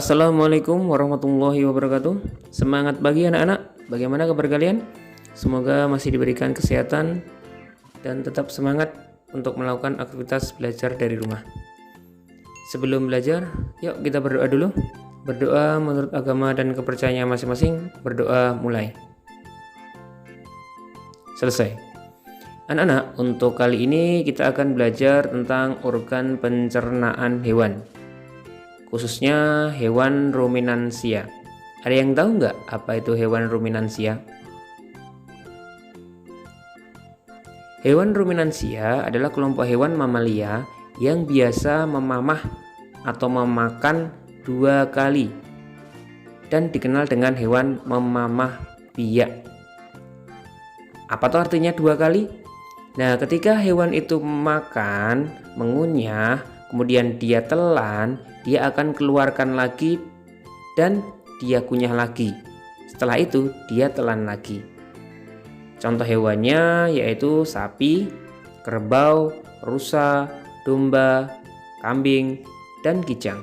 Assalamualaikum warahmatullahi wabarakatuh. Semangat pagi anak-anak. Bagaimana kabar kalian? Semoga masih diberikan kesehatan dan tetap semangat untuk melakukan aktivitas belajar dari rumah. Sebelum belajar, yuk kita berdoa dulu. Berdoa menurut agama dan kepercayaan masing-masing. Berdoa mulai. Selesai. Anak-anak, untuk kali ini kita akan belajar tentang organ pencernaan hewan, khususnya hewan ruminansia. Ada yang tahu nggak apa itu hewan ruminansia? Hewan ruminansia adalah kelompok hewan mamalia yang biasa memamah atau memakan 2 kali dan dikenal dengan hewan memamah biak. Apa tuh artinya 2 kali? Nah, ketika hewan itu makan, mengunyah, kemudian dia telan, dia akan keluarkan lagi dan dia kunyah lagi. Setelah itu dia telan lagi. Contoh hewannya yaitu sapi, kerbau, rusa, domba, kambing, dan kijang.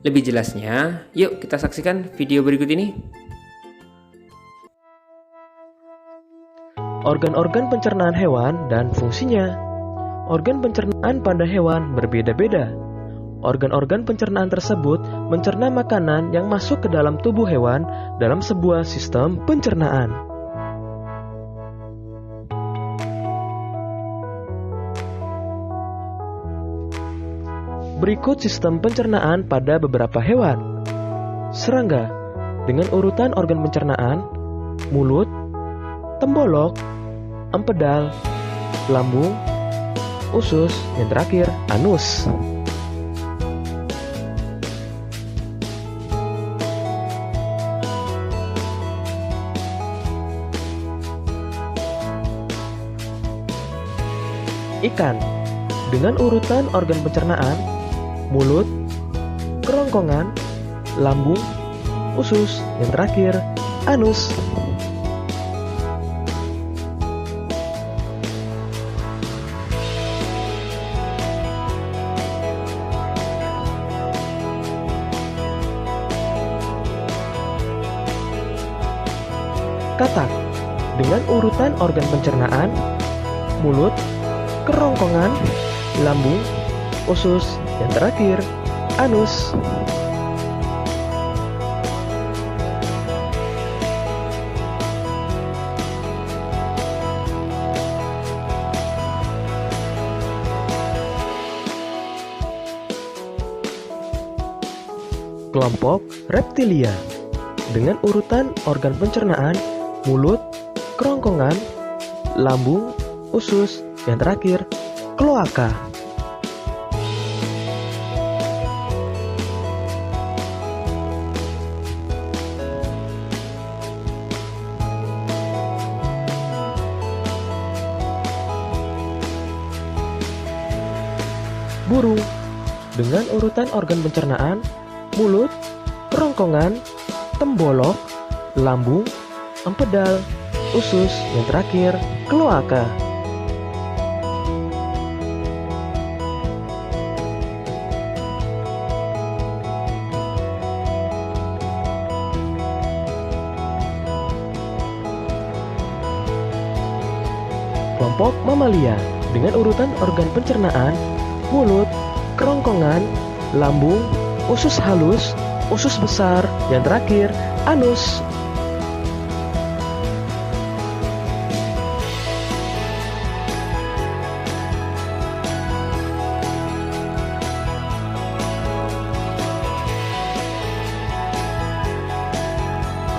Lebih jelasnya, yuk kita saksikan video berikut ini. Organ-organ pencernaan hewan dan fungsinya. Organ pencernaan pada hewan berbeda-beda. Organ-organ pencernaan tersebut mencerna makanan yang masuk ke dalam tubuh hewan dalam sebuah sistem pencernaan. Berikut sistem pencernaan pada beberapa hewan. Serangga dengan urutan organ pencernaan: mulut, tembolok, empedal, lambung, usus, yang terakhir anus. Ikan dengan urutan organ pencernaan: mulut, kerongkongan, lambung, usus, yang terakhir anus. Katak dengan urutan organ pencernaan: mulut, kerongkongan, lambung, usus, yang terakhir anus. Kelompok reptilia dengan urutan organ pencernaan: mulut, kerongkongan, lambung, usus, yang terakhir kloaka. Burung dengan urutan organ pencernaan: mulut, kerongkongan, tembolok, lambung, empedal, usus, yang terakhir kloaka. Kelompok mamalia dengan urutan organ pencernaan: mulut, kerongkongan, lambung, usus halus, usus besar, yang terakhir anus.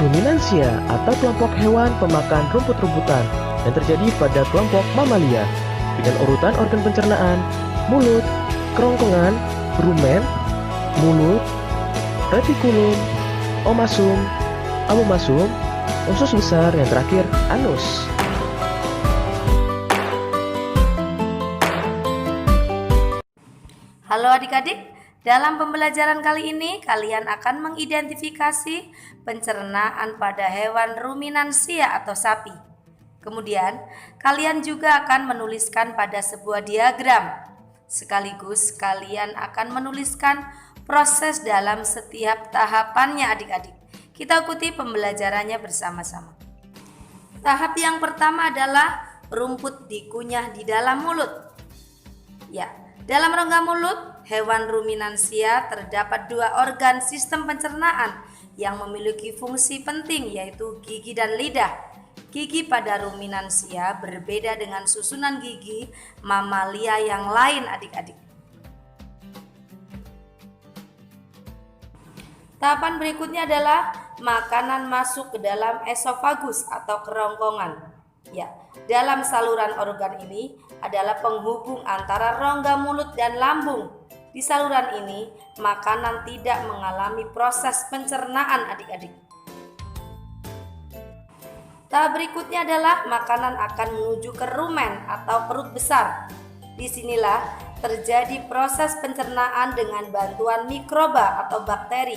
Ruminansia atau kelompok hewan pemakan rumput-rumputan yang terjadi pada kelompok mamalia dengan urutan organ pencernaan: mulut, kerongkongan, rumen, mulut, retikulum, omasum, abomasum, usus besar, yang terakhir anus. Halo adik-adik, dalam pembelajaran kali ini kalian akan mengidentifikasi pencernaan pada hewan ruminansia atau sapi. Kemudian, kalian juga akan menuliskan pada sebuah diagram Sekaligus kalian akan menuliskan proses dalam setiap tahapannya adik-adik. Kita ikuti pembelajarannya bersama-sama. Tahap yang pertama adalah rumput dikunyah di dalam mulut. Ya, dalam rongga mulut hewan ruminansia terdapat dua organ sistem pencernaan yang memiliki fungsi penting, yaitu gigi dan lidah. Gigi pada ruminansia berbeda dengan susunan gigi mamalia yang lain adik-adik. Tahapan berikutnya adalah makanan masuk ke dalam esofagus atau kerongkongan. Ya, dalam saluran organ ini adalah penghubung antara rongga mulut dan lambung. Di saluran ini, makanan tidak mengalami proses pencernaan adik-adik. Tahap berikutnya adalah makanan akan menuju ke rumen atau perut besar. Disinilah terjadi proses pencernaan dengan bantuan mikroba atau bakteri.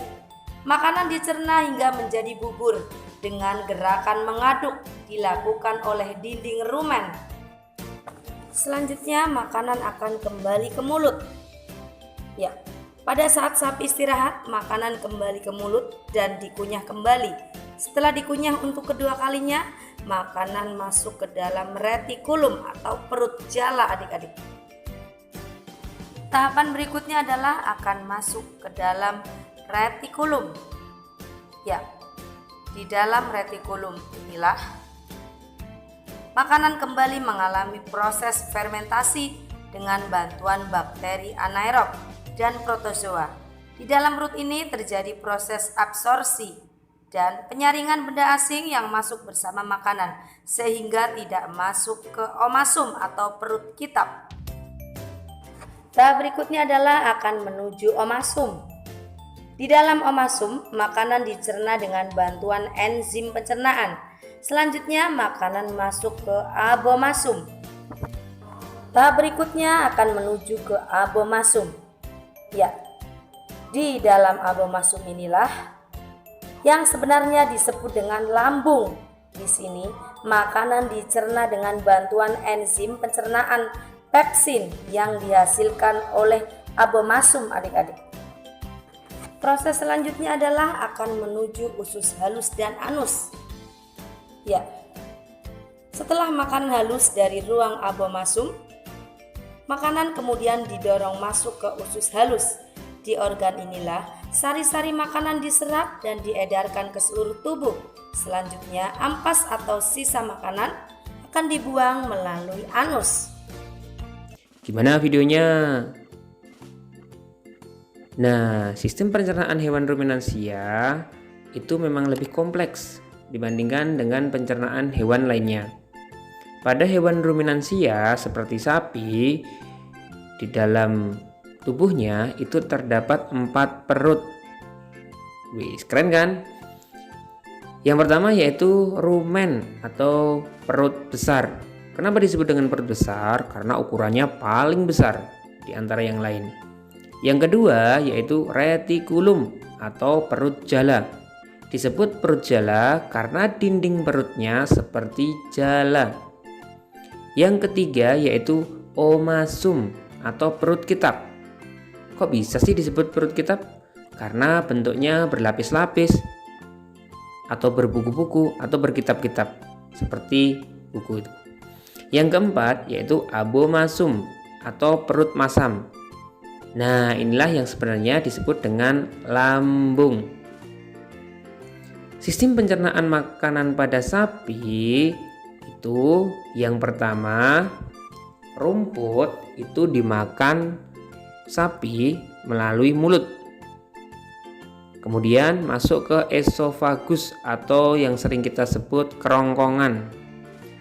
Makanan dicerna hingga menjadi bubur dengan gerakan mengaduk dilakukan oleh dinding rumen. Selanjutnya makanan akan kembali ke mulut. Ya, pada saat sapi istirahat, makanan kembali ke mulut dan dikunyah kembali. Setelah dikunyah untuk kedua kalinya, makanan masuk ke dalam retikulum atau perut jala adik-adik. Tahapan berikutnya adalah akan masuk ke dalam retikulum. Ya, di dalam retikulum inilah makanan kembali mengalami proses fermentasi dengan bantuan bakteri anaerob dan protozoa. Di dalam perut ini terjadi proses absorpsi dan penyaringan benda asing yang masuk bersama makanan sehingga tidak masuk ke omasum atau perut kitab. Tahap berikutnya adalah akan menuju omasum. Di dalam omasum, makanan dicerna dengan bantuan enzim pencernaan. Selanjutnya makanan masuk ke abomasum. Tahap berikutnya akan menuju ke abomasum. Ya, di dalam abomasum inilah yang sebenarnya disebut dengan lambung. Di sini makanan dicerna dengan bantuan enzim pencernaan pepsin yang dihasilkan oleh abomasum adik-adik. Proses selanjutnya adalah akan menuju usus halus dan anus. Ya, setelah makan halus dari ruang abomasum, makanan kemudian didorong masuk ke usus halus. Di organ inilah sari-sari makanan diserap dan diedarkan ke seluruh tubuh. Selanjutnya ampas atau sisa makanan akan dibuang melalui anus. Gimana videonya? Nah, sistem pencernaan hewan ruminansia itu memang lebih kompleks dibandingkan dengan pencernaan hewan lainnya. Pada hewan ruminansia seperti sapi, di dalam tubuhnya itu terdapat 4 perut. Wih, keren kan? Yang pertama yaitu rumen atau perut besar. Kenapa disebut dengan perut besar? Karena ukurannya paling besar di antara yang lain. Yang kedua yaitu retikulum atau perut jala. Disebut perut jala karena dinding perutnya seperti jala. Yang ketiga yaitu omasum atau perut kitab. Kok bisa sih disebut perut kitab? Karena bentuknya berlapis-lapis atau berbuku-buku atau berkitab-kitab seperti buku itu. Yang keempat yaitu abomasum atau perut masam. Nah, inilah yang sebenarnya disebut dengan lambung. Sistem pencernaan makanan pada sapi itu yang pertama, rumput itu dimakan sapi melalui mulut. Kemudian masuk ke esofagus atau yang sering kita sebut kerongkongan.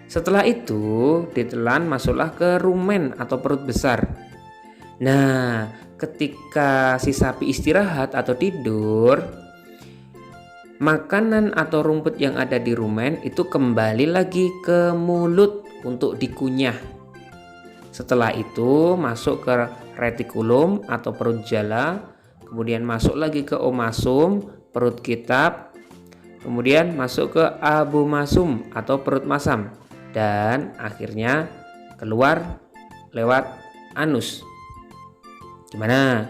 Setelah itu ditelan masuklah ke rumen atau perut besar. Nah, ketika si sapi istirahat atau tidur, makanan atau rumput yang ada di rumen itu kembali lagi ke mulut untuk dikunyah. Setelah itu masuk ke retikulum atau perut jala, kemudian masuk lagi ke omasum, perut kitab, kemudian masuk ke abomasum atau perut masam, dan akhirnya keluar lewat anus. Gimana?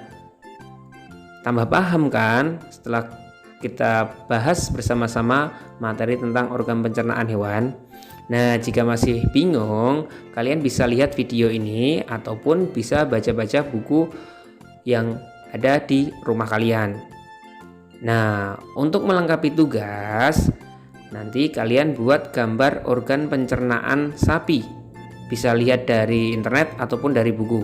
Tambah paham kan setelah kita bahas bersama-sama materi tentang organ pencernaan hewan? Nah, jika masih bingung, kalian bisa lihat video ini ataupun bisa baca-baca buku yang ada di rumah kalian. Nah, untuk melengkapi tugas, nanti kalian buat gambar organ pencernaan sapi. Bisa lihat dari internet ataupun dari buku.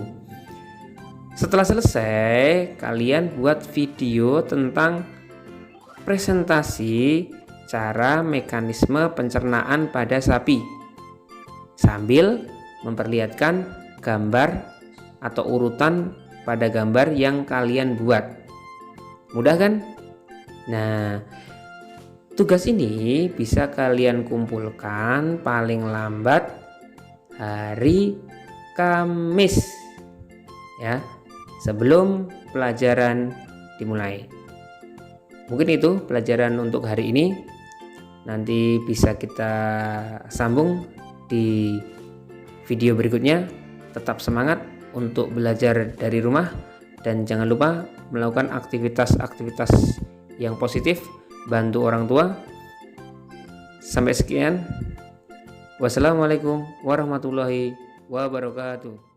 Setelah selesai, kalian buat video tentang presentasi cara mekanisme pencernaan pada sapi sambil memperlihatkan gambar atau urutan pada gambar yang kalian buat. Mudah kan? Nah, tugas ini bisa kalian kumpulkan paling lambat hari Kamis ya, sebelum pelajaran dimulai. Mungkin itu pelajaran untuk hari ini. Nanti bisa kita sambung di video berikutnya. Tetap semangat untuk belajar dari rumah dan jangan lupa melakukan aktivitas-aktivitas yang positif, bantu orang tua. Sampai sekian. Wassalamualaikum warahmatullahi wabarakatuh.